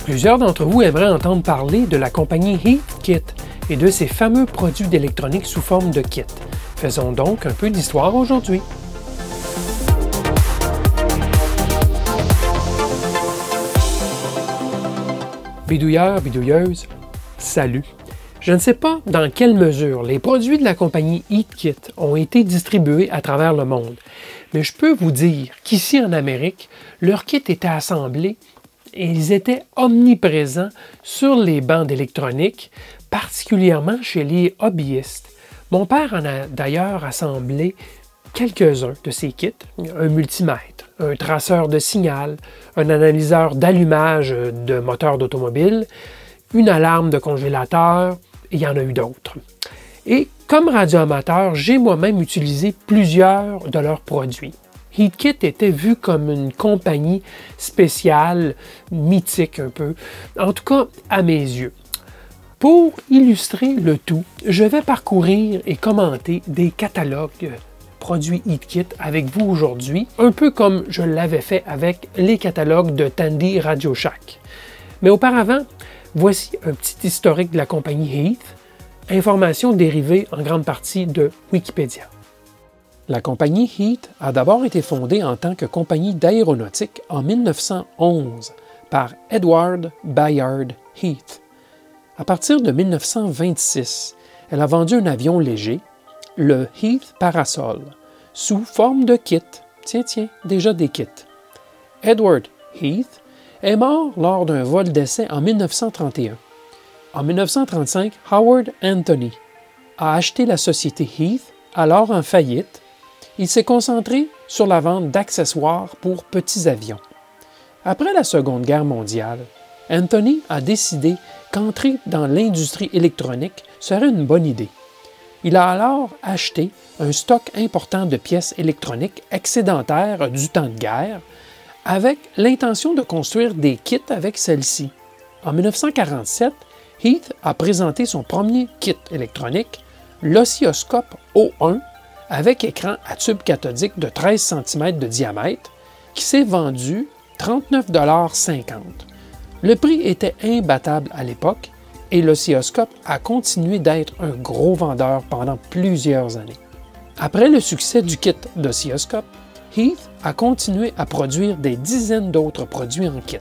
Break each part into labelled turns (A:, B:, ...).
A: Plusieurs d'entre vous aimeraient entendre parler de la compagnie Heathkit et de ses fameux produits d'électronique sous forme de kit. Faisons donc un peu d'histoire aujourd'hui. Bidouilleurs, bidouilleuses, salut! Je ne sais pas dans quelle mesure les produits de la compagnie Heathkit ont été distribués à travers le monde, mais je peux vous dire qu'ici en Amérique, leurs kits étaient assemblés et ils étaient omniprésents sur les bancs d'électronique, particulièrement chez les hobbyistes. Mon père en a d'ailleurs assemblé quelques-uns de ces kits, un multimètre, un traceur de signal, un analyseur d'allumage de moteur d'automobile, une alarme de congélateur, et il y en a eu d'autres. Et comme radioamateur, j'ai moi-même utilisé plusieurs de leurs produits. Heathkit était vu comme une compagnie spéciale, mythique un peu, en tout cas à mes yeux. Pour illustrer le tout, je vais parcourir et commenter des catalogues produits Heathkit avec vous aujourd'hui, un peu comme je l'avais fait avec les catalogues de Tandy Radio Shack. Mais auparavant, voici un petit historique de la compagnie Heath, information dérivée en grande partie de Wikipédia. La compagnie Heath a d'abord été fondée en tant que compagnie d'aéronautique en 1911 par Edward Bayard Heath. À partir de 1926, elle a vendu un avion léger, le Heath Parasol, sous forme de kit. Tiens, déjà des kits. Edward Heath est mort lors d'un vol d'essai en 1931. En 1935, Howard Anthony a acheté la société Heath, alors en faillite. Il s'est concentré sur la vente d'accessoires pour petits avions. Après la Seconde Guerre mondiale, Anthony a décidé qu'entrer dans l'industrie électronique serait une bonne idée. Il a alors acheté un stock important de pièces électroniques excédentaires du temps de guerre avec l'intention de construire des kits avec celles-ci. En 1947, Heath a présenté son premier kit électronique, l'oscilloscope O1, avec écran à tube cathodique de 13 cm de diamètre, qui s'est vendu 39,50 $. Le prix était imbattable à l'époque et l'oscilloscope a continué d'être un gros vendeur pendant plusieurs années. Après le succès du kit d'oscilloscope, Heath a continué à produire des dizaines d'autres produits en kit.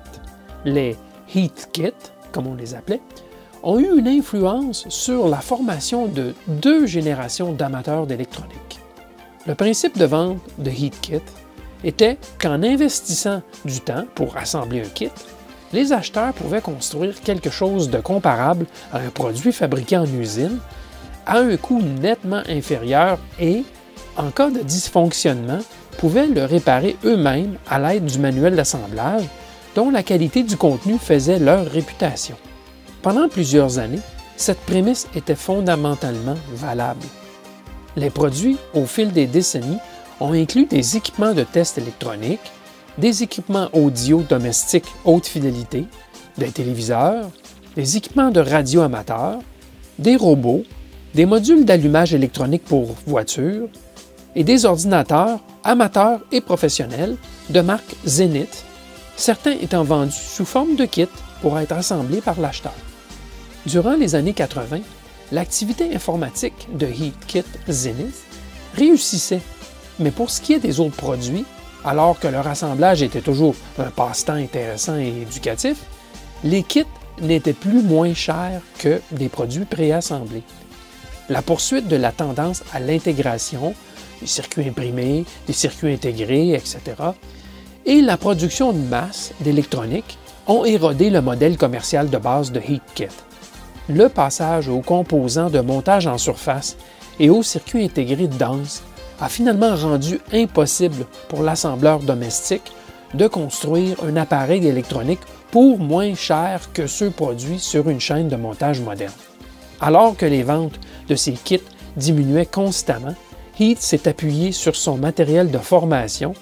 A: Les Heathkit, comme on les appelait, ont eu une influence sur la formation de 2 générations d'amateurs d'électronique. Le principe de vente de Heathkit était qu'en investissant du temps pour assembler un kit, les acheteurs pouvaient construire quelque chose de comparable à un produit fabriqué en usine à un coût nettement inférieur et, en cas de dysfonctionnement, pouvaient le réparer eux-mêmes à l'aide du manuel d'assemblage dont la qualité du contenu faisait leur réputation. Pendant plusieurs années, cette prémisse était fondamentalement valable. Les produits, au fil des décennies, ont inclus des équipements de test électroniques, des équipements audio domestiques haute fidélité, des téléviseurs, des équipements de radio amateurs, des robots, des modules d'allumage électronique pour voitures et des ordinateurs amateurs et professionnels de marque Zenith, certains étant vendus sous forme de kit pour être assemblés par l'acheteur. Durant les années 80, l'activité informatique de Heathkit Zenith réussissait, mais pour ce qui est des autres produits, alors que leur assemblage était toujours un passe-temps intéressant et éducatif, les kits n'étaient plus moins chers que des produits préassemblés. La poursuite de la tendance à l'intégration, des circuits imprimés, des circuits intégrés, etc., et la production de masse d'électronique ont érodé le modèle commercial de base de Heathkit. Le passage aux composants de montage en surface et aux circuits intégrés denses a finalement rendu impossible pour l'assembleur domestique de construire un appareil électronique pour moins cher que ceux produits sur une chaîne de montage moderne. Alors que les ventes de ces kits diminuaient constamment, Heath s'est appuyé sur son matériel de formation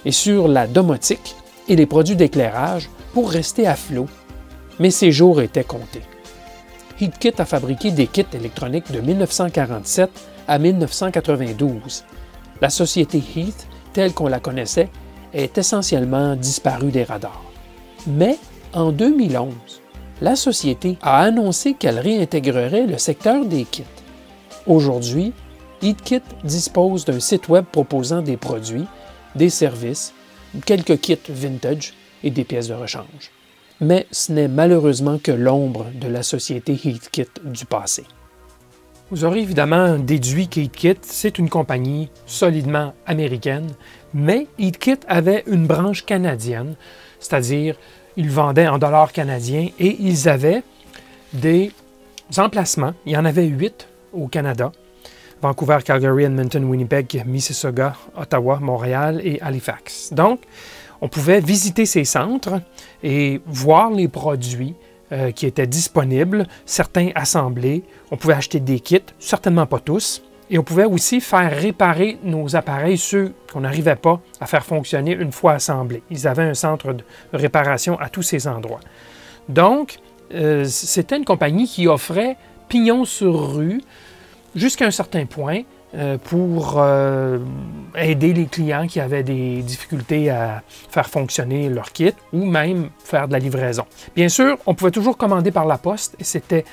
A: et sur la domotique et les produits d'éclairage pour rester à flot, mais ses jours étaient comptés. Heathkit a fabriqué des kits électroniques de 1947 à 1992. La société Heath, telle qu'on la connaissait, est essentiellement disparue des radars. Mais En 2011, la société a annoncé qu'elle réintégrerait le secteur des kits. Aujourd'hui, HeatKit dispose d'un site web proposant des produits, des services, quelques kits vintage et des pièces de rechange. Mais ce n'est malheureusement que l'ombre de la société HeatKit du passé. Vous aurez évidemment déduit qu'HeatKit, c'est une compagnie solidement américaine, mais HeatKit avait une branche canadienne, c'est-à-dire ils vendaient en dollars canadiens et ils avaient des emplacements. Il y en avait 8 au Canada. Vancouver, Calgary, Edmonton, Winnipeg, Mississauga, Ottawa, Montréal et Halifax. Donc, on pouvait visiter ces centres et voir les produits qui étaient disponibles, certains assemblés. On pouvait acheter des kits, certainement pas tous. Et on pouvait aussi faire réparer nos appareils, ceux qu'on n'arrivait pas à faire fonctionner une fois assemblés. Ils avaient un centre de réparation à tous ces endroits. Donc, c'était une compagnie qui offrait pignon sur rue jusqu'à un certain point pour aider les clients qui avaient des difficultés à faire fonctionner leur kit ou même faire de la livraison. Bien sûr, on pouvait toujours commander par la poste et c'était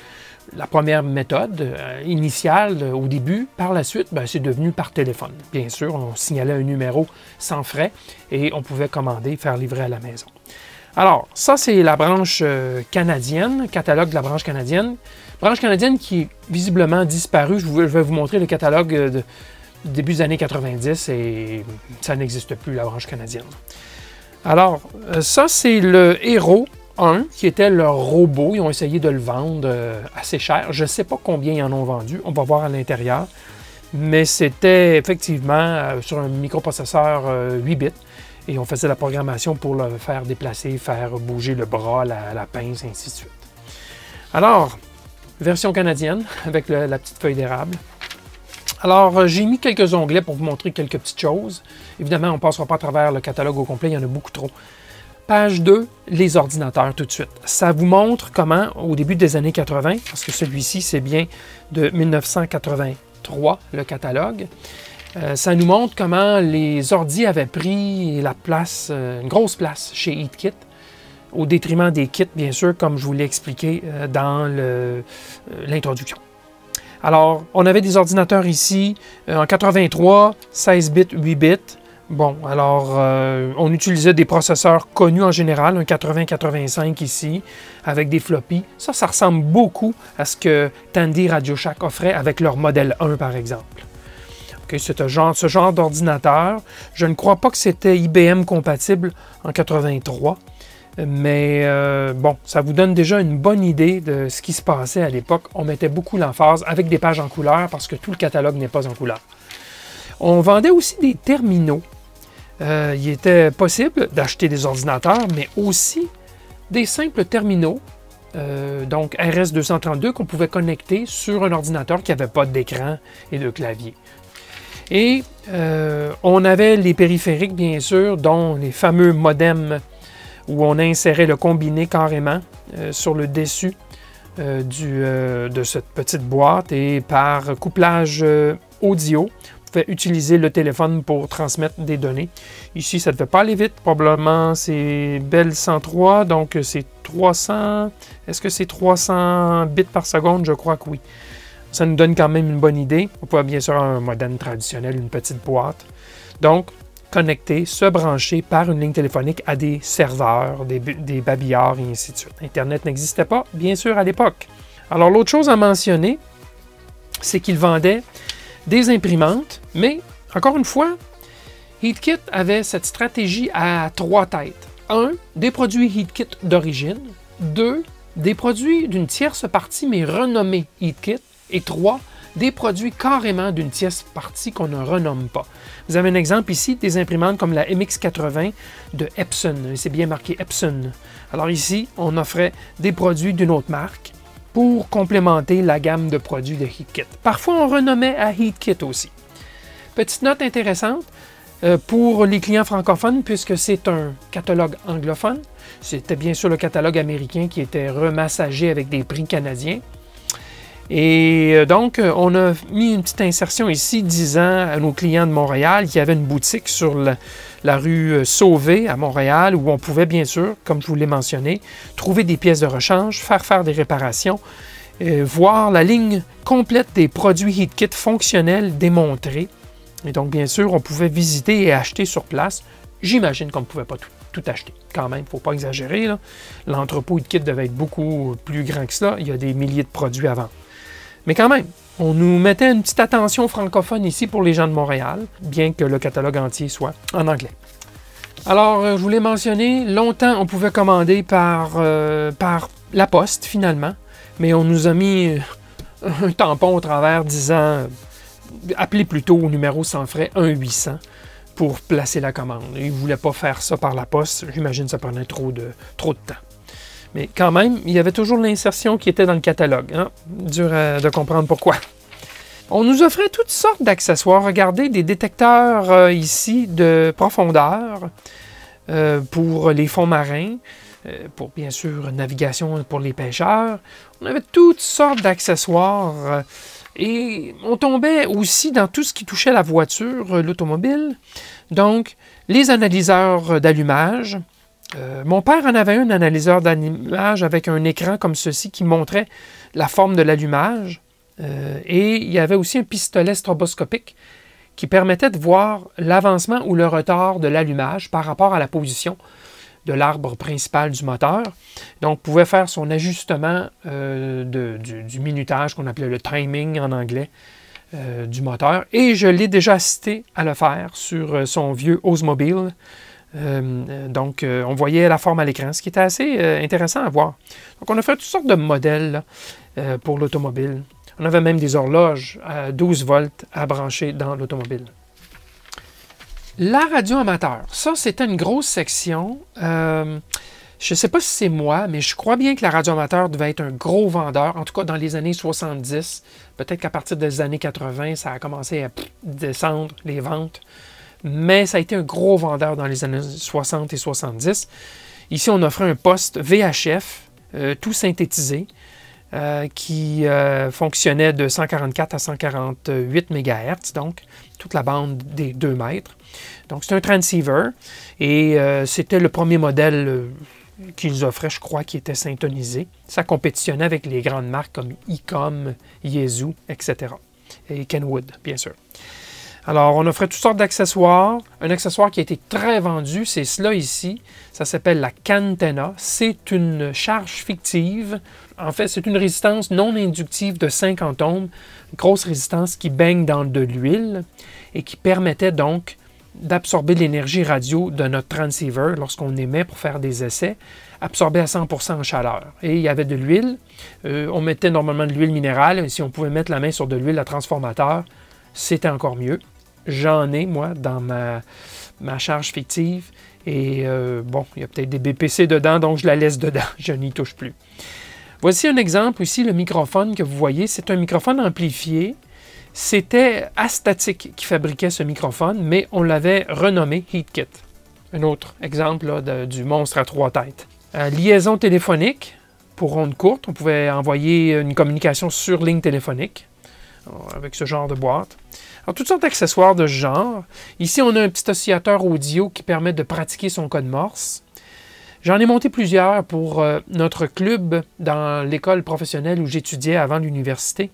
A: la première méthode initiale au début. Par la suite, c'est devenu par téléphone. Bien sûr, on signalait un numéro sans frais et on pouvait commander, faire livrer à la maison. Alors, ça, c'est la branche canadienne, catalogue de la branche canadienne. Branche canadienne qui est visiblement disparue. Je vais vous montrer le catalogue du début des années 90 et ça n'existe plus, la branche canadienne. Alors, ça, c'est le Hero 1, qui était leur robot. Ils ont essayé de le vendre assez cher. Je ne sais pas combien ils en ont vendu. On va voir à l'intérieur. Mais c'était effectivement sur un microprocesseur 8 bits. Et on faisait la programmation pour le faire déplacer, faire bouger le bras, la pince, ainsi de suite. Alors, version canadienne avec la petite feuille d'érable. Alors, j'ai mis quelques onglets pour vous montrer quelques petites choses. Évidemment, on ne passera pas à travers le catalogue au complet, il y en a beaucoup trop. Page 2, les ordinateurs tout de suite. Ça vous montre comment, au début des années 80, parce que celui-ci, c'est bien de 1983, le catalogue, ça nous montre comment les ordis avaient pris la place, une grosse place chez HeatKit, au détriment des kits, bien sûr, comme je vous l'ai expliqué dans l'introduction. Alors, on avait des ordinateurs ici, en 83, 16 bits, 8 bits. Bon, alors, on utilisait des processeurs connus en général, un 8085 ici, avec des floppies. Ça ressemble beaucoup à ce que Tandy Radio Shack offrait avec leur modèle 1, par exemple. Okay, c'est ce genre d'ordinateur. Je ne crois pas que c'était IBM compatible en 83, mais bon, ça vous donne déjà une bonne idée de ce qui se passait à l'époque. On mettait beaucoup l'emphase avec des pages en couleur parce que tout le catalogue n'est pas en couleur. On vendait aussi des terminaux. Il était possible d'acheter des ordinateurs, mais aussi des simples terminaux, donc RS-232, qu'on pouvait connecter sur un ordinateur qui n'avait pas d'écran et de clavier. Et on avait les périphériques, bien sûr, dont les fameux modems où on insérait le combiné carrément sur le dessus de cette petite boîte et par couplage audio, on pouvait utiliser le téléphone pour transmettre des données. Ici, ça ne devait pas aller vite. Probablement, c'est Bell 103, donc c'est 300. Est-ce que c'est 300 bits par seconde? Je crois que oui. Ça nous donne quand même une bonne idée. On peut bien sûr avoir un modem traditionnel, une petite boîte. Donc, connecter, se brancher par une ligne téléphonique à des serveurs, des babillards et ainsi de suite. Internet n'existait pas, bien sûr, à l'époque. Alors, l'autre chose à mentionner, c'est qu'ils vendaient des imprimantes, mais, encore une fois, HeatKit avait cette stratégie à 3 têtes. 1, des produits HeatKit d'origine. 2, des produits d'une tierce partie, mais renommés HeatKit. Et 3, des produits carrément d'une tierce partie qu'on ne renomme pas. Vous avez un exemple ici, des imprimantes comme la MX80 de Epson. C'est bien marqué Epson. Alors ici, on offrait des produits d'une autre marque pour complémenter la gamme de produits de HeatKit. Parfois, on renommait à HeatKit aussi. Petite note intéressante pour les clients francophones, puisque c'est un catalogue anglophone. C'était bien sûr le catalogue américain qui était remassagé avec des prix canadiens. Et donc, on a mis une petite insertion ici disant à nos clients de Montréal qu'il y avait une boutique sur la rue Sauvé à Montréal où on pouvait bien sûr, comme je vous l'ai mentionné, trouver des pièces de rechange, faire des réparations, voir la ligne complète des produits HeatKit fonctionnels démontrés. Et donc, bien sûr, on pouvait visiter et acheter sur place. J'imagine qu'on ne pouvait pas tout acheter. Quand même, il ne faut pas exagérer. L'entrepôt HeatKit devait être beaucoup plus grand que cela. Il y a des milliers de produits à vendre. Mais quand même, on nous mettait une petite attention francophone ici pour les gens de Montréal, bien que le catalogue entier soit en anglais. Alors, je vous l'ai mentionné, longtemps on pouvait commander par la poste finalement, mais on nous a mis un tampon au travers disant appelez plutôt au numéro sans frais 1-800 pour placer la commande. Ils ne voulaient pas faire ça par la poste, j'imagine que ça prenait trop de temps. Mais quand même, il y avait toujours l'insertion qui était dans le catalogue. Hein? Dur de comprendre pourquoi. On nous offrait toutes sortes d'accessoires. Regardez, des détecteurs ici de profondeur pour les fonds marins, pour bien sûr navigation pour les pêcheurs. On avait toutes sortes d'accessoires et on tombait aussi dans tout ce qui touchait la voiture, l'automobile. Donc, les analyseurs d'allumage. Mon père en avait un analyseur d'allumage avec un écran comme ceci qui montrait la forme de l'allumage. Et il y avait aussi un pistolet stroboscopique qui permettait de voir l'avancement ou le retard de l'allumage par rapport à la position de l'arbre principal du moteur. Donc, on pouvait faire son ajustement du minutage qu'on appelait le timing en anglais du moteur. Et je l'ai déjà assisté à le faire sur son vieux Oldsmobile. Donc, on voyait la forme à l'écran, ce qui était assez intéressant à voir. Donc, on a fait toutes sortes de modèles là, pour l'automobile. On avait même des horloges à 12 volts à brancher dans l'automobile. La radio amateur, ça, c'était une grosse section. Je ne sais pas si c'est moi, mais je crois bien que la radio amateur devait être un gros vendeur, en tout cas dans les années 70. Peut-être qu'à partir des années 80, ça a commencé à descendre, les ventes. Mais ça a été un gros vendeur dans les années 60 et 70. Ici, on offrait un poste VHF, tout synthétisé, qui fonctionnait de 144 à 148 MHz, donc toute la bande des 2 mètres. Donc, c'est un transceiver et c'était le premier modèle qu'ils offraient, je crois, qui était syntonisé. Ça compétitionnait avec les grandes marques comme ICOM, Yaesu, etc. Et Kenwood, bien sûr. Alors, on offrait toutes sortes d'accessoires. Un accessoire qui a été très vendu, c'est cela ici. Ça s'appelle la Cantena. C'est une charge fictive. En fait, c'est une résistance non inductive de 50 ohms. Une grosse résistance qui baigne dans de l'huile et qui permettait donc d'absorber l'énergie radio de notre transceiver lorsqu'on émet pour faire des essais, absorbé à 100% en chaleur. Et il y avait de l'huile. On mettait normalement de l'huile minérale. Et si on pouvait mettre la main sur de l'huile à transformateur, c'était encore mieux. J'en ai, moi, dans ma charge fictive. Et bon, il y a peut-être des BPC dedans, donc je la laisse dedans. Je n'y touche plus. Voici un exemple ici, le microphone que vous voyez. C'est un microphone amplifié. C'était Astatic qui fabriquait ce microphone, mais on l'avait renommé HeatKit. Un autre exemple là, du monstre à 3 têtes. Liaison téléphonique pour ondes courtes. On pouvait envoyer une communication sur ligne téléphonique avec ce genre de boîte. Alors, toutes sortes d'accessoires de ce genre. Ici, on a un petit oscillateur audio qui permet de pratiquer son code Morse. J'en ai monté plusieurs pour notre club dans l'école professionnelle où j'étudiais avant l'université.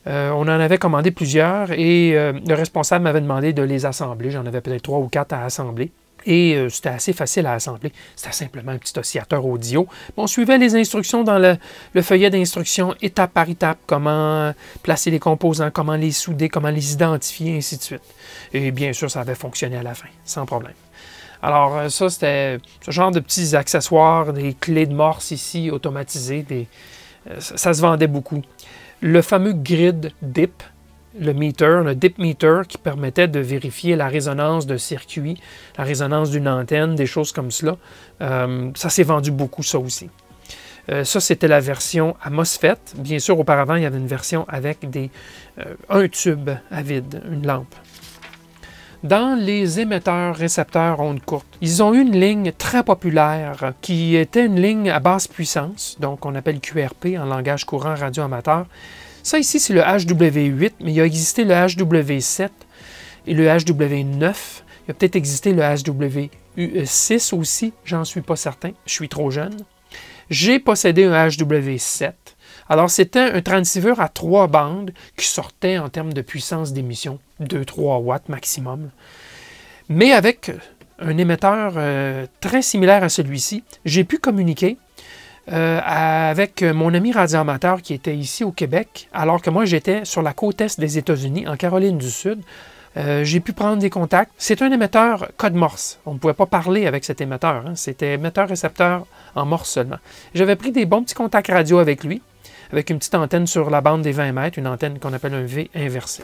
A: On en avait commandé plusieurs et le responsable m'avait demandé de les assembler. J'en avais peut-être 3 ou 4 à assembler. Et c'était assez facile à assembler. C'était simplement un petit oscillateur audio. On suivait les instructions dans le feuillet d'instructions étape par étape, comment placer les composants, comment les souder, comment les identifier, ainsi de suite. Et bien sûr, ça avait fonctionné à la fin, sans problème. Alors ça, c'était ce genre de petits accessoires, des clés de Morse ici, automatisées. Ça se vendait beaucoup. Le fameux grid DIP, le DIP meter qui permettait de vérifier la résonance d'un circuit, la résonance d'une antenne, des choses comme cela. Ça s'est vendu beaucoup, ça aussi. Ça, c'était la version à MOSFET. Bien sûr, auparavant, il y avait une version avec un tube à vide, une lampe. Dans les émetteurs-récepteurs ondes courtes, ils ont eu une ligne très populaire qui était une ligne à basse puissance, donc on appelle QRP en langage courant radio amateur. Ça ici, c'est le HW8, mais il a existé le HW7 et le HW9. Il a peut-être existé le HW6 aussi, j'en suis pas certain, je suis trop jeune. J'ai possédé un HW7. Alors, c'était un transceiver à 3 bandes qui sortait en termes de puissance d'émission, 2-3 watts maximum. Mais avec un émetteur très similaire à celui-ci, j'ai pu communiquer avec mon ami radioamateur qui était ici au Québec, alors que moi j'étais sur la côte est des États-Unis, en Caroline du Sud. J'ai pu prendre des contacts. C'est un émetteur code Morse. On ne pouvait pas parler avec cet émetteur. Hein. C'était émetteur-récepteur en Morse seulement. J'avais pris des bons petits contacts radio avec lui, avec une petite antenne sur la bande des 20 mètres, une antenne qu'on appelle un V inversé.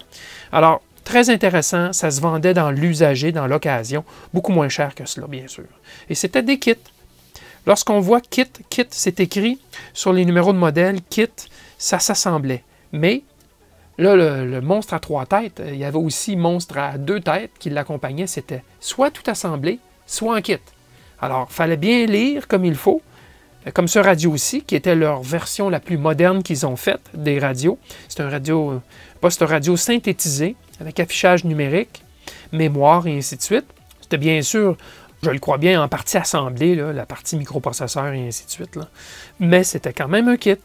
A: Alors, très intéressant, ça se vendait dans l'usager, dans l'occasion, beaucoup moins cher que cela, bien sûr. Et c'était des kits. Lorsqu'on voit kit, c'est écrit sur les numéros de modèle, kit, ça s'assemblait. Mais là, le monstre à 3 têtes, il y avait aussi monstre à 2 têtes qui l'accompagnait. C'était soit tout assemblé, soit en kit. Alors, il fallait bien lire comme il faut, comme ce radio aussi, qui était leur version la plus moderne qu'ils ont faite des radios. C'est un poste radio synthétisé, avec affichage numérique, mémoire et ainsi de suite. C'était bien sûr, je le crois bien, en partie assemblée, là, la partie microprocesseur et ainsi de suite. Là. Mais c'était quand même un kit.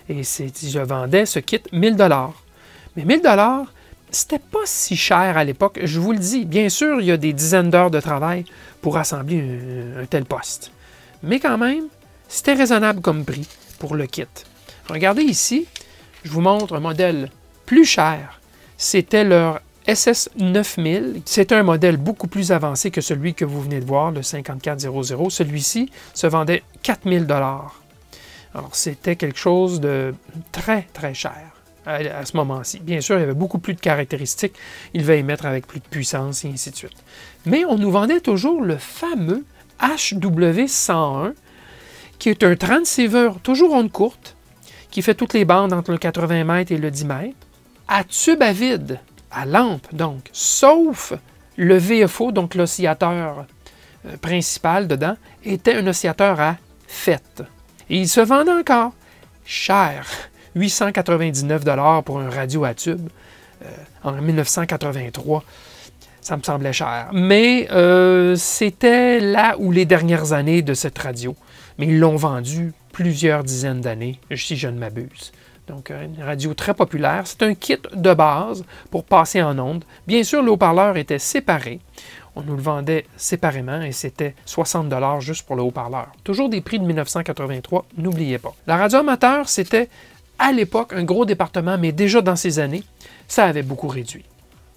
A: Et je vendais ce kit 1000 $. Mais 1000 $, c'était pas si cher à l'époque. Je vous le dis, bien sûr, il y a des dizaines d'heures de travail pour assembler un tel poste. Mais quand même, c'était raisonnable comme prix pour le kit. Regardez ici, je vous montre un modèle plus cher. C'était leur SS9000. C'est un modèle beaucoup plus avancé que celui que vous venez de voir, le 5400. Celui-ci se vendait 4000 $. Alors, c'était quelque chose de très, très cher à ce moment-ci. Bien sûr, il y avait beaucoup plus de caractéristiques. Il va émettre avec plus de puissance et ainsi de suite. Mais on nous vendait toujours le fameux HW101, qui est un transceiver toujours onde courte, qui fait toutes les bandes entre le 80 mètres et le 10 mètres, à tube à vide, à lampe donc, sauf le VFO, donc l'oscillateur principal dedans, était un oscillateur à FET. Et il se vendait encore cher, 899 $ pour un radio à tube en 1983. Ça me semblait cher. Mais c'était là où les dernières années de cette radio. Mais ils l'ont vendu plusieurs dizaines d'années, si je ne m'abuse. Donc, une radio très populaire. C'est un kit de base pour passer en ondes. Bien sûr, le haut-parleur était séparé. On nous le vendait séparément et c'était 60 $ juste pour le haut-parleur. Toujours des prix de 1983, n'oubliez pas. La radio amateur, c'était à l'époque un gros département, mais déjà dans ces années, ça avait beaucoup réduit.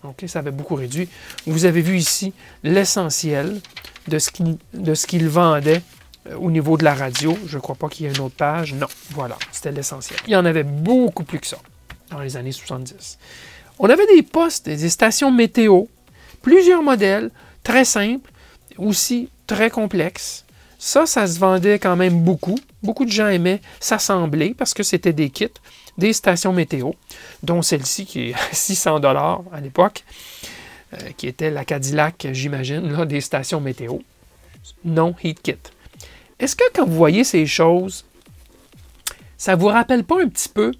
A: Okay, ça avait beaucoup réduit. Vous avez vu ici l'essentiel de ce qu'il vendait au niveau de la radio. Je ne crois pas qu'il y ait une autre page. Non, voilà, c'était l'essentiel. Il y en avait beaucoup plus que ça dans les années 70. On avait des postes, des stations météo, plusieurs modèles, très simples, aussi très complexes. Ça se vendait quand même beaucoup. Beaucoup de gens aimaient s'assembler parce que c'était des kits, des stations météo, dont celle-ci qui est 600 $ à l'époque, qui était la Cadillac, j'imagine, là, des stations météo. Non heat kit. Est-ce que quand vous voyez ces choses, ça vous rappelle pas un petit peu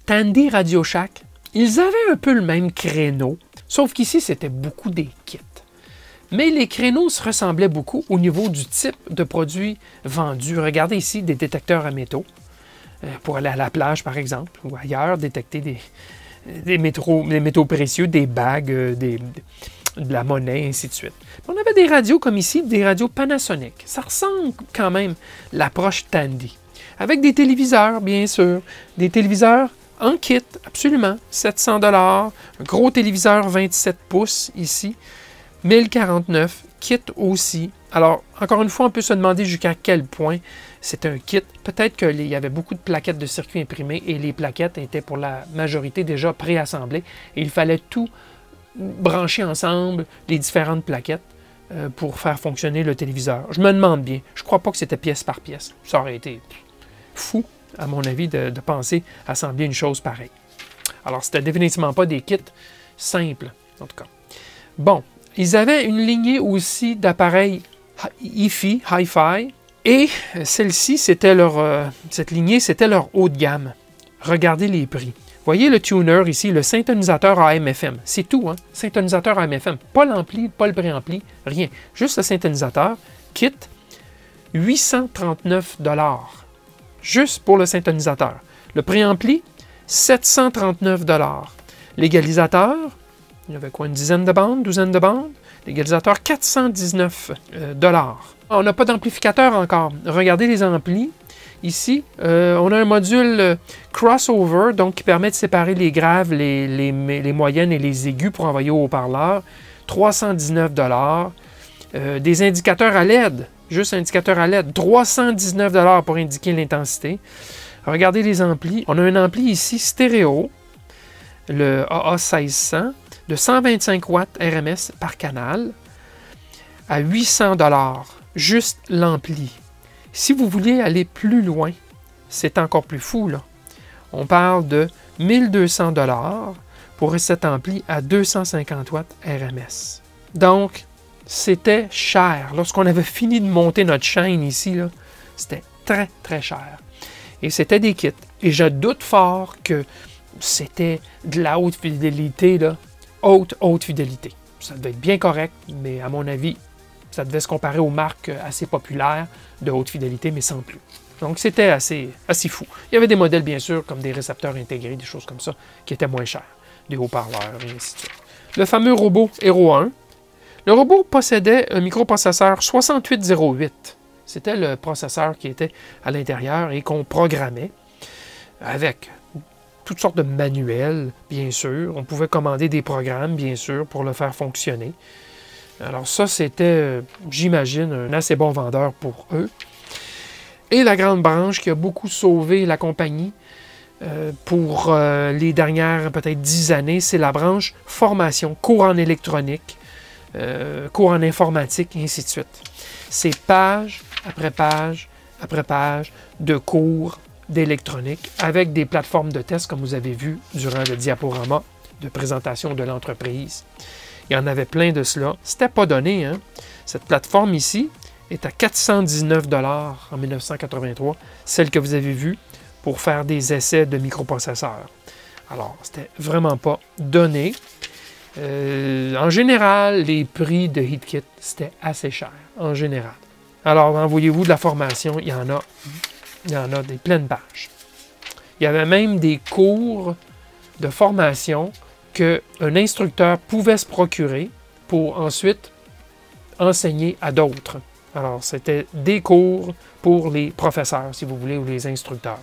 A: Tandy Radio Shack? Ils avaient un peu le même créneau, sauf qu'ici, c'était beaucoup des kits. Mais les créneaux se ressemblaient beaucoup au niveau du type de produits vendus. Regardez ici des détecteurs à métaux, pour aller à la plage, par exemple, ou ailleurs, détecter des métaux précieux, des bagues, de la monnaie, ainsi de suite. On avait des radios comme ici, des radios Panasonic. Ça ressemble quand même à l'approche Tandy. Avec des téléviseurs, bien sûr. Des téléviseurs en kit, absolument. 700 $. Un gros téléviseur 27 pouces ici. 1049, kit aussi. Alors, encore une fois, on peut se demander jusqu'à quel point c'est un kit. Peut-être qu'il y avait beaucoup de plaquettes de circuits imprimés et les plaquettes étaient pour la majorité déjà préassemblées. Et il fallait tout brancher ensemble, les différentes plaquettes, pour faire fonctionner le téléviseur. Je me demande bien. Je ne crois pas que c'était pièce par pièce. Ça aurait été fou, à mon avis, de penser assembler une chose pareille. Alors, c'était définitivement pas des kits simples, en tout cas. Bon. Ils avaient une lignée aussi d'appareils Hi-Fi, et celle-ci, cette lignée, c'était leur haut de gamme. Regardez les prix. Voyez le tuner ici, le syntonisateur AM/FM. C'est tout, hein? Syntonisateur AM/FM. Pas l'ampli, pas le préampli, rien. Juste le syntonisateur. Kit, 839 $. Juste pour le syntonisateur. Le préampli, 739 $. L'égalisateur, il y avait quoi, une dizaine de bandes, douzaine de bandes? L'égalisateur, 419 $. On n'a pas d'amplificateur encore. Regardez les amplis. Ici, on a un module crossover, donc qui permet de séparer les graves, les moyennes et les aigus pour envoyer au haut-parleur. 319 $. Des indicateurs à LED, juste indicateur à LED, 319 $ pour indiquer l'intensité. Regardez les amplis. On a un ampli ici stéréo, le AA1600, de 125 watts RMS par canal, à 800 $. Juste l'ampli. Si vous voulez aller plus loin, c'est encore plus fou, là. On parle de 1200 $ pour cet ampli à 250 watts RMS. Donc, c'était cher. Lorsqu'on avait fini de monter notre chaîne ici, c'était très, très cher. Et c'était des kits. Et je doute fort que c'était de la haute fidélité, là. Haute fidélité. Ça devait être bien correct, mais à mon avis, ça devait se comparer aux marques assez populaires de haute fidélité, mais sans plus. Donc, c'était assez fou. Il y avait des modèles, bien sûr, comme des récepteurs intégrés, des choses comme ça, qui étaient moins chers, des haut-parleurs, et ainsi de suite. Le fameux robot Hero 1. Le robot possédait un microprocesseur 6808. C'était le processeur qui était à l'intérieur et qu'on programmait avec toutes sortes de manuels, bien sûr. On pouvait commander des programmes, bien sûr, pour le faire fonctionner. Alors ça, c'était, j'imagine, un assez bon vendeur pour eux. Et la grande branche qui a beaucoup sauvé la compagnie pour les dernières peut-être 10 années, c'est la branche formation, cours en électronique, cours en informatique, et ainsi de suite. C'est page après page après page de cours d'électronique avec des plateformes de test, comme vous avez vu durant le diaporama de présentation de l'entreprise. Il y en avait plein de cela. C'était pas donné, hein? Cette plateforme ici est à 419 $ en 1983, celle que vous avez vue pour faire des essais de microprocesseurs. Alors, c'était vraiment pas donné. En général, les prix de HeatKit, c'était assez cher, en général. Alors, envoyez-vous de la formation, il y en a des pleines pages. Il y avait même des cours de formation qu'un instructeur pouvait se procurer pour ensuite enseigner à d'autres. Alors, c'était des cours pour les professeurs, si vous voulez, ou les instructeurs.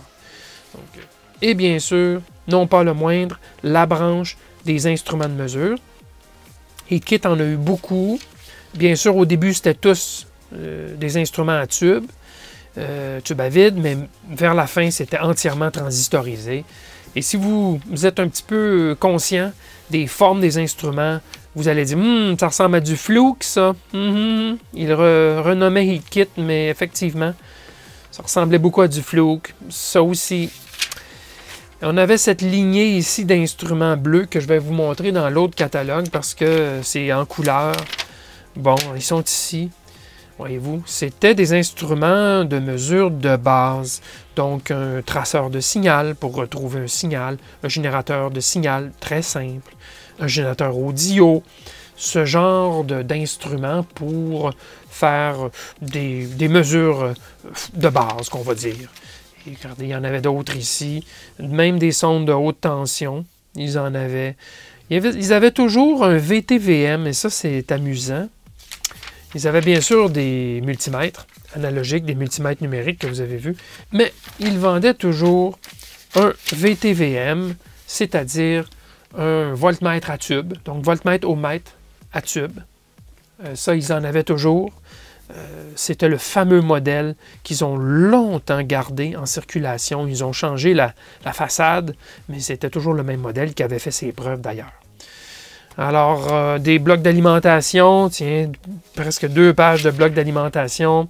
A: Donc, et bien sûr, non pas le moindre, la branche des instruments de mesure. HeatKit en a eu beaucoup. Bien sûr, au début, c'était tous des instruments à tube à vide, mais vers la fin, c'était entièrement transistorisé. Et si vous êtes un petit peu conscient des formes des instruments, vous allez dire « ça ressemble à du Fluke, ça. Il renommait HeatKit, mais effectivement, ça ressemblait beaucoup à du Fluke. Ça aussi. On avait cette lignée ici d'instruments bleus que je vais vous montrer dans l'autre catalogue parce que c'est en couleur. Bon, ils sont ici. Voyez-vous, c'était des instruments de mesure de base. Donc, un traceur de signal pour retrouver un signal, un générateur de signal très simple, un générateur audio, ce genre d'instruments pour faire des mesures de base, qu'on va dire. Et regardez, il y en avait d'autres ici, même des sondes de haute tension, ils en avaient. Ils avaient toujours un VTVM, et ça, c'est amusant. Ils avaient bien sûr des multimètres analogiques, des multimètres numériques que vous avez vus, mais ils vendaient toujours un VTVM, c'est-à-dire un voltmètre à tube, donc voltmètre au mètre à tube. Ça, ils en avaient toujours. C'était le fameux modèle qu'ils ont longtemps gardé en circulation. Ils ont changé la façade, mais c'était toujours le même modèle qui avait fait ses preuves d'ailleurs. Alors, des blocs d'alimentation, tiens, presque 2 pages de blocs d'alimentation.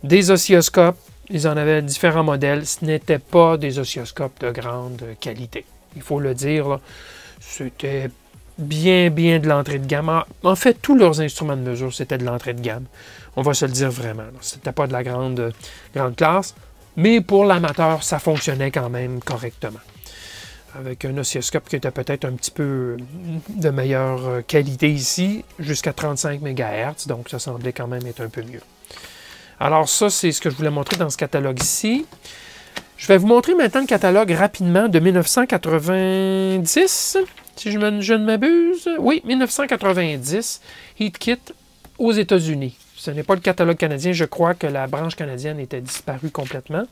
A: Des oscilloscopes, ils en avaient différents modèles. Ce n'étaient pas des oscilloscopes de grande qualité. Il faut le dire, c'était bien de l'entrée de gamme. En fait, tous leurs instruments de mesure, c'était de l'entrée de gamme. On va se le dire vraiment. Ce n'était pas de la grande classe, mais pour l'amateur, ça fonctionnait quand même correctement. avec un oscilloscope qui était peut-être un petit peu de meilleure qualité ici, jusqu'à 35 MHz, donc ça semblait quand même être un peu mieux. Alors ça, c'est ce que je voulais montrer dans ce catalogue ici. Je vais vous montrer maintenant le catalogue rapidement de 1990, si je ne m'abuse. Oui, 1990, HeatKit aux États-Unis. Ce n'est pas le catalogue canadien, je crois que la branche canadienne était disparue complètement.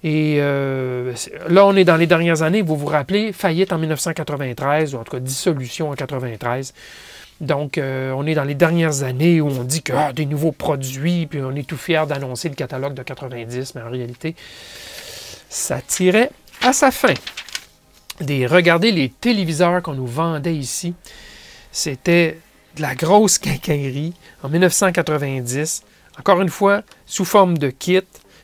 A: Et là, on est dans les dernières années, vous vous rappelez, faillite en 1993, ou en tout cas dissolution en 1993. Donc, on est dans les dernières années où on dit que des nouveaux produits, puis on est tout fiers d'annoncer le catalogue de 90, mais en réalité, ça tirait à sa fin. Regardez les téléviseurs qu'on nous vendait ici. C'était de la grosse quincaillerie en 1990. Encore une fois, sous forme de kit,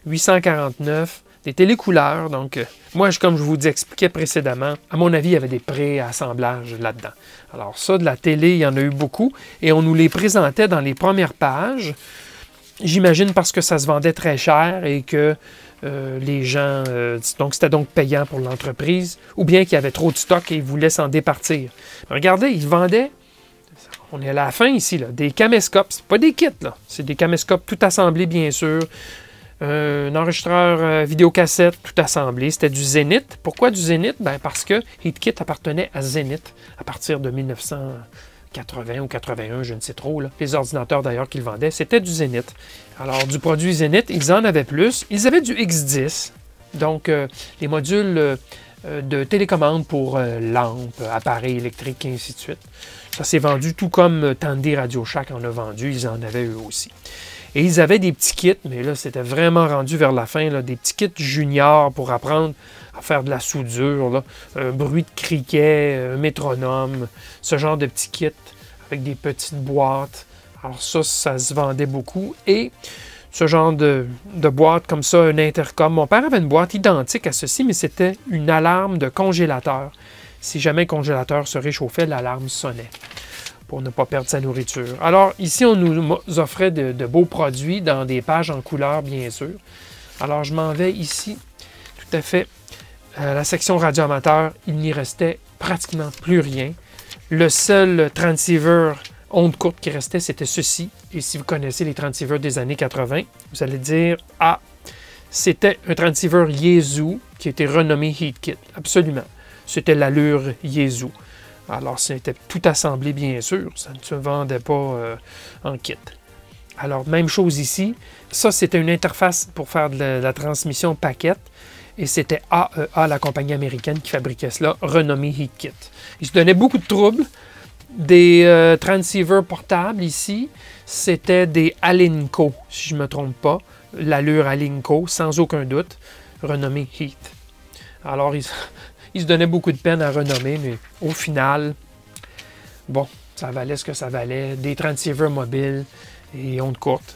A: 849, des télécouleurs. Donc, moi, comme je vous expliquais précédemment, à mon avis, il y avait des pré-assemblages là-dedans. Alors ça, de la télé, il y en a eu beaucoup. Et on nous les présentait dans les premières pages. J'imagine parce que ça se vendait très cher et que les gens... donc, c'était donc payant pour l'entreprise. Ou bien qu'il y avait trop de stock et ils voulaient s'en départir. Regardez, ils vendaient... On est à la fin ici, là, des caméscopes. C'est pas des kits, là. C'est des caméscopes tout assemblés, bien sûr. Un enregistreur vidéocassette tout assemblé. C'était du Zenith. Pourquoi du Zenith? Ben parce que HeatKit appartenait à Zenith à partir de 1980 ou 81, je ne sais trop. Là. Les ordinateurs d'ailleurs qu'ils vendaient, c'était du Zenith. Alors du produit Zenith, ils en avaient plus. Ils avaient du X10, donc les modules de télécommande pour lampes, appareils électriques et ainsi de suite. Ça s'est vendu tout comme Tandy Radio Shack en a vendu. Ils en avaient eux aussi. Et ils avaient des petits kits, mais là, c'était vraiment rendu vers la fin, là, des petits kits juniors pour apprendre à faire de la soudure, là, un bruit de criquet, un métronome, ce genre de petits kits avec des petites boîtes. Alors ça se vendait beaucoup. Et ce genre de boîte comme ça, un intercom. Mon père avait une boîte identique à ceci, mais c'était une alarme de congélateur. Si jamais le congélateur se réchauffait, l'alarme sonnait pour ne pas perdre sa nourriture. Alors, ici, on nous offrait de beaux produits dans des pages en couleur, bien sûr. Alors, je m'en vais ici, tout à fait, à la section radio-amateur. Il n'y restait pratiquement plus rien. Le seul transceiver onde courte qui restait, c'était ceci. Et si vous connaissez les transceivers des années 80, vous allez dire « Ah, c'était un transceiver Yaesu qui a été renommé HeatKit. » Absolument. C'était l'allure Yaesu. Alors, c'était tout assemblé, bien sûr. Ça ne se vendait pas en kit. Alors, même chose ici. Ça, c'était une interface pour faire de la transmission paquette. Et c'était AEA, la compagnie américaine qui fabriquait cela, renommée HeatKit. Ils se donnaient beaucoup de troubles. Des transceivers portables ici, c'était des Alinco, si je ne me trompe pas. L'allure Alinco, sans aucun doute, renommée Heat. Alors, ils se donnaient beaucoup de peine à renommer, mais au final, bon, ça valait ce que ça valait. Des transceivers mobiles et ondes courtes.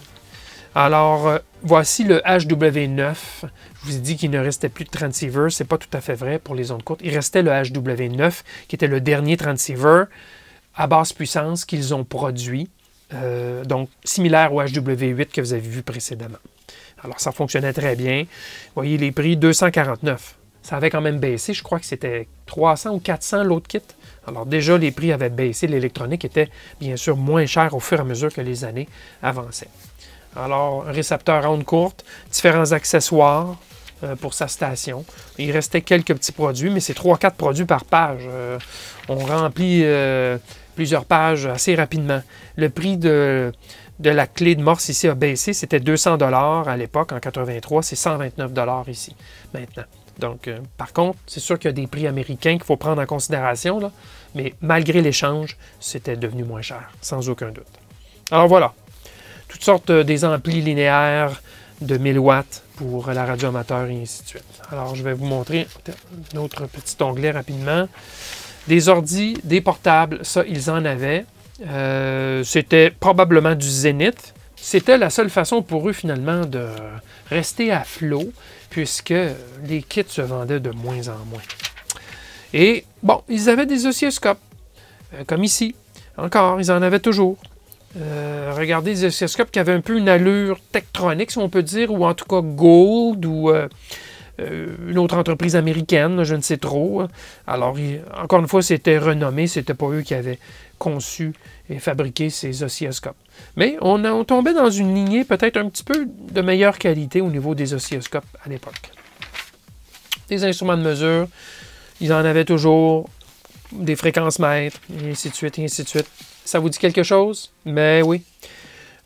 A: Alors, voici le HW9. Je vous ai dit qu'il ne restait plus de transceiver. Ce n'est pas tout à fait vrai pour les ondes courtes. Il restait le HW9, qui était le dernier transceiver à basse puissance qu'ils ont produit. Donc, similaire au HW8 que vous avez vu précédemment. Alors, ça fonctionnait très bien. Vous voyez les prix, 249. Ça avait quand même baissé. Je crois que c'était 300 ou 400 l'autre kit. Alors déjà, les prix avaient baissé. L'électronique était bien sûr moins chère au fur et à mesure que les années avançaient. Alors, un récepteur à onde courte, différents accessoires pour sa station. Il restait quelques petits produits, mais c'est 3-4 produits par page. On remplit plusieurs pages assez rapidement. Le prix de la clé de Morse ici a baissé. C'était 200 $ à l'époque, en 83. C'est 129 $ ici, maintenant. Donc, par contre, c'est sûr qu'il y a des prix américains qu'il faut prendre en considération, là, mais malgré l'échange, c'était devenu moins cher, sans aucun doute. Alors voilà, toutes sortes des amplis linéaires de 1000 watts pour la radio amateur et ainsi de suite. Alors, je vais vous montrer un autre petit onglet rapidement. Des ordis, des portables, ça, ils en avaient. C'était probablement du Zenith. C'était la seule façon pour eux, finalement, de rester à flot, puisque les kits se vendaient de moins en moins. Et, bon, ils avaient des oscilloscopes, comme ici. Encore, ils en avaient toujours. Regardez, des oscilloscopes qui avaient un peu une allure Tektronix, si on peut dire, ou en tout cas Gold, ou une autre entreprise américaine, je ne sais trop. Alors, encore une fois, c'était renommé, c'était pas eux qui avaient conçu et fabriqué ces oscilloscopes. Mais on tombait dans une lignée peut-être un petit peu de meilleure qualité au niveau des oscilloscopes à l'époque. Des instruments de mesure, ils en avaient toujours, des fréquences mètres, et ainsi de suite, et ainsi de suite. Ça vous dit quelque chose? Mais oui.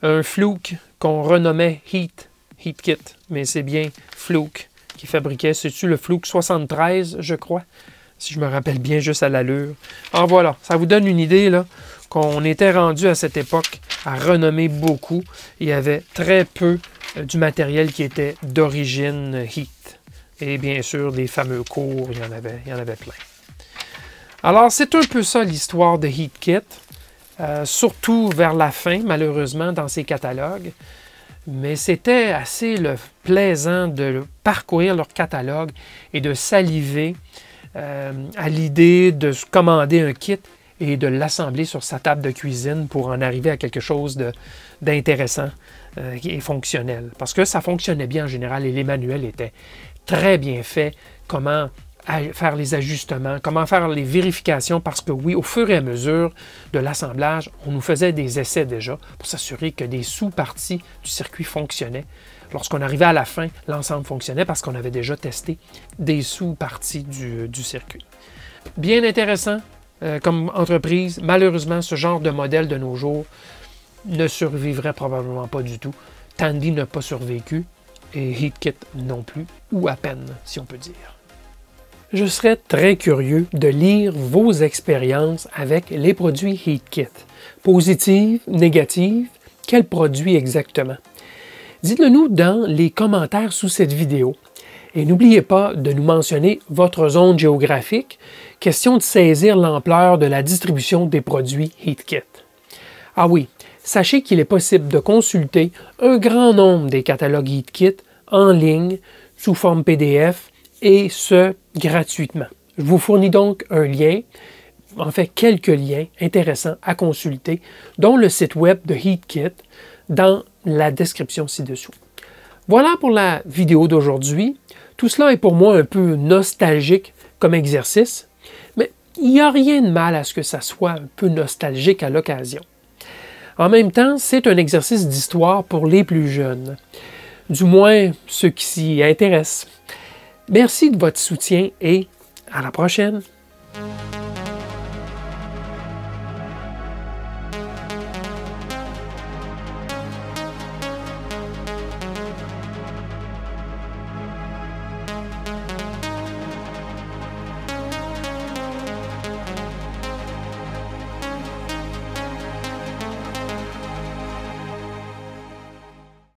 A: Un Fluke qu'on renommait Heatkit, mais c'est bien Fluke qui fabriquait. C'est-tu le Fluke 73, je crois, si je me rappelle bien juste à l'allure. Alors voilà, ça vous donne une idée là qu'on était rendu à cette époque à renommer beaucoup. Il y avait très peu du matériel qui était d'origine Heat. Et bien sûr, des fameux cours, il y en avait plein. Alors, c'est un peu ça l'histoire de Heatkit, surtout vers la fin, malheureusement, dans ces catalogues. Mais c'était assez plaisant de parcourir leur catalogue et de saliver à l'idée de se commander un kit et de l'assembler sur sa table de cuisine pour en arriver à quelque chose d'intéressant et fonctionnel. Parce que ça fonctionnait bien en général et les manuels étaient très bien faits. Comment faire les ajustements, comment faire les vérifications, parce que oui, au fur et à mesure de l'assemblage, on nous faisait des essais déjà pour s'assurer que des sous-parties du circuit fonctionnaient. Lorsqu'on arrivait à la fin, l'ensemble fonctionnait parce qu'on avait déjà testé des sous-parties du circuit. Bien intéressant comme entreprise. Malheureusement, ce genre de modèle de nos jours ne survivrait probablement pas du tout. Tandy n'a pas survécu et Heatkit non plus, ou à peine, si on peut dire. Je serais très curieux de lire vos expériences avec les produits Heatkit. Positives, négatives, quels produits exactement? Dites-le nous dans les commentaires sous cette vidéo. Et n'oubliez pas de nous mentionner votre zone géographique, question de saisir l'ampleur de la distribution des produits Heatkit. Ah oui, sachez qu'il est possible de consulter un grand nombre des catalogues Heatkit en ligne, sous forme PDF, et ce, gratuitement. Je vous fournis donc un lien, en fait quelques liens intéressants à consulter, dont le site web de Heatkit dans la description ci-dessous. Voilà pour la vidéo d'aujourd'hui. Tout cela est pour moi un peu nostalgique comme exercice, mais il n'y a rien de mal à ce que ça soit un peu nostalgique à l'occasion. En même temps, c'est un exercice d'histoire pour les plus jeunes, du moins ceux qui s'y intéressent. Merci de votre soutien et à la prochaine!